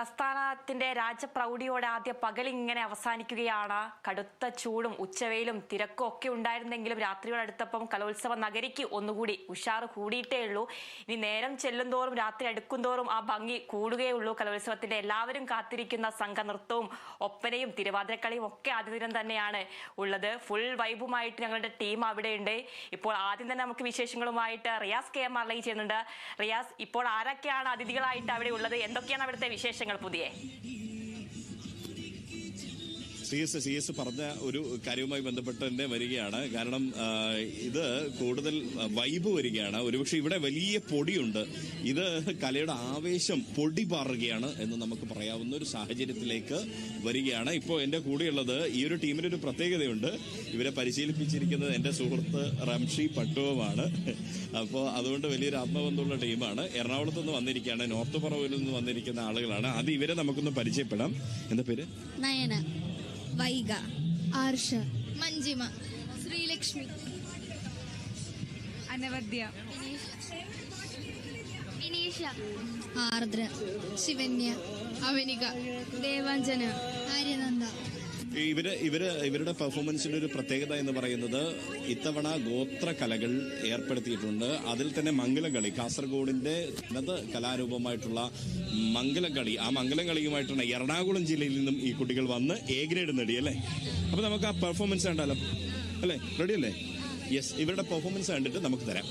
സംസ്ഥാനത്തിന്റെ രാജപ്രൗഢിയോടെ ആദ്യ പകലിങ്ങനെ അവസാനിക്കുകയാണ്. കടുത്ത ചൂടും ഉച്ചവെയിലും തിരക്കും ഒക്കെ ഉണ്ടായിരുന്നെങ്കിലും രാത്രിയോടടുത്തപ്പം കലോത്സവ നഗരിക്ക് ഒന്നുകൂടി ഉഷാറ് കൂടിയിട്ടേ ഉള്ളൂ. ഇനി നേരം ചെല്ലുന്തോറും രാത്രി അടുക്കുന്തോറും ആ ഭംഗി കൂടുകയുള്ളൂ. കലോത്സവത്തിന്റെ എല്ലാവരും കാത്തിരിക്കുന്ന സംഘനൃത്തവും ഒപ്പനയും തിരുവാതിരക്കളിയും ഒക്കെ ആദ്യ ദിനം തന്നെയാണ് ഉള്ളത്. ഫുൾ വൈബുമായിട്ട് ഞങ്ങളുടെ ടീം അവിടെയുണ്ട്. ഇപ്പോൾ ആദ്യം തന്നെ നമുക്ക് വിശേഷങ്ങളുമായിട്ട് റിയാസ് KM ലൈവ് ചെയ്യുന്നുണ്ട്. റിയാസ്, ഇപ്പോൾ ആരൊക്കെയാണ് അതിഥികളായിട്ട് അവിടെ ഉള്ളത്? എന്തൊക്കെയാണ് അവിടുത്തെ വിശേഷങ്ങൾ? പുതിയ സി എസ് പറഞ്ഞ ഒരു കാര്യവുമായി ബന്ധപ്പെട്ട് തന്നെ വരികയാണ്. കാരണം ഇത് കൂടുതൽ വൈബ് വരികയാണ്. ഒരുപക്ഷെ ഇവിടെ വലിയ പൊടിയുണ്ട്. ഇത് കലയുടെ ആവേശം പൊടി പാറുകയാണ് എന്ന് നമുക്ക് പറയാവുന്ന ഒരു സാഹചര്യത്തിലേക്ക് വരികയാണ്. ഇപ്പോൾ എൻ്റെ കൂടെയുള്ളത് ഈ ഒരു ടീമിന് ഒരു പ്രത്യേകതയുണ്ട്. ഇവരെ പരിശീലിപ്പിച്ചിരിക്കുന്നത് എൻ്റെ സുഹൃത്ത് റംഷി പട്ടുവുമാണ്. അപ്പോൾ അതുകൊണ്ട് വലിയൊരു ആത്മബന്ധമുള്ള ടീമാണ്. എറണാകുളത്ത് നിന്ന് വന്നിരിക്കുകയാണ്, നോർത്ത് പറവൂരിൽ നിന്ന് വന്നിരിക്കുന്ന ആളുകളാണ്. അത് ഇവരെ നമുക്കൊന്ന് പരിചയപ്പെടാം. എന്താ പേര്? നയന, വൈഗ, ആർഷ, മഞ്ജിമ, ശ്രീലക്ഷ്മി, അനവദ്യ, വിനീഷ, ആർദ്ര, ശിവന്യ, അവനിക, ദേവാഞ്ജന, ആര്യനന്ദ. ഇവരുടെ പെർഫോമൻസിന്റെ ഒരു പ്രത്യേകത എന്ന് പറയുന്നത് ഇത്തവണ ഗോത്ര കലകൾ ഏർപ്പെടുത്തിയിട്ടുണ്ട്. അതിൽ തന്നെ മംഗലകളി, കാസർഗോഡിന്റെ തനത് കലാരൂപമായിട്ടുള്ള മംഗലകളി, ആ മംഗലകളിയുമായിട്ടാണ് എറണാകുളം ജില്ലയിൽ നിന്നും ഈ കുട്ടികൾ വന്ന് A ഗ്രേഡ് നേടി അല്ലേ. അപ്പൊ നമുക്ക് ആ പെർഫോമൻസ് കണ്ടാലോ അല്ലേ? റെഡി അല്ലേ? യെസ്, ഇവരുടെ പെർഫോമൻസ് കണ്ടിട്ട് നമുക്ക് തരാം.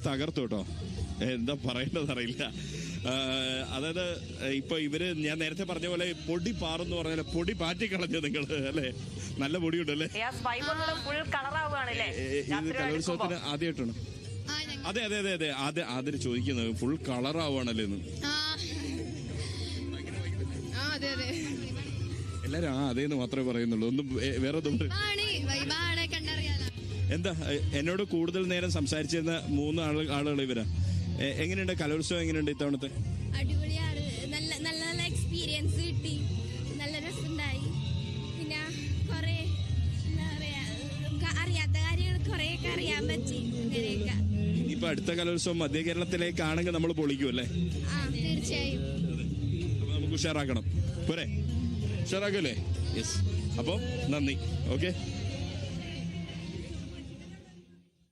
തകർത്തു കേട്ടോ, എന്താ പറയേണ്ടത് അറിയില്ല. അതായത് ഇപ്പൊ ഇവര് ഞാൻ നേരത്തെ പറഞ്ഞ പോലെ പൊടി പാറെന്ന് പറഞ്ഞാൽ പൊടി പാറ്റിക്കളഞ്ഞു നിങ്ങൾ അല്ലേ. നല്ല പൊടിയുണ്ടല്ലേ. ഇത് കലോത്സവത്തിന് ആദ്യമായിട്ടാണ്. അതെ അതെ അതെ അതെ ആദ്യം ചോദിക്കുന്നത് ഫുൾ കളറാവുകയാണല്ലേ എന്ന്. എല്ലാരും അതേന്ന് മാത്രമേ പറയുന്നുള്ളൂ, ഒന്നും വേറെ ഒന്നും. എന്താ എന്നോട് കൂടുതൽ നേരം സംസാരിച്ചിരുന്ന 3 ആളുകൾ ഇവരാ. എങ്ങനെയുണ്ട് കലോത്സവം? എങ്ങനെയുണ്ട് ഇത്തവണത്തെ? അടിപൊളിയാണ്. നല്ല നല്ല നല്ല എക്സ്പീരിയൻസ് കിട്ടി, നല്ല രസമുണ്ടായി. പിന്നെ കുറെ എന്താ പറയാ അറിയാത്ത കാര്യങ്ങൾ കുറെയൊക്കെ അറിയാൻ പറ്റി. അങ്ങനെയൊക്കെ ഇനിയിപ്പോ അടുത്ത കലോത്സവം മധ്യ കേരളത്തിലേക്കാണെങ്കിൽ നമ്മൾ പൊളിക്കും അല്ലേ? തീർച്ചയായും. അപ്പൊ നമുക്ക് ഉഷാറാക്കണം പോരെ? ഉഷാറാക്കല്ലേ? യെസ്. അപ്പൊ നന്ദി. ഓക്കെ.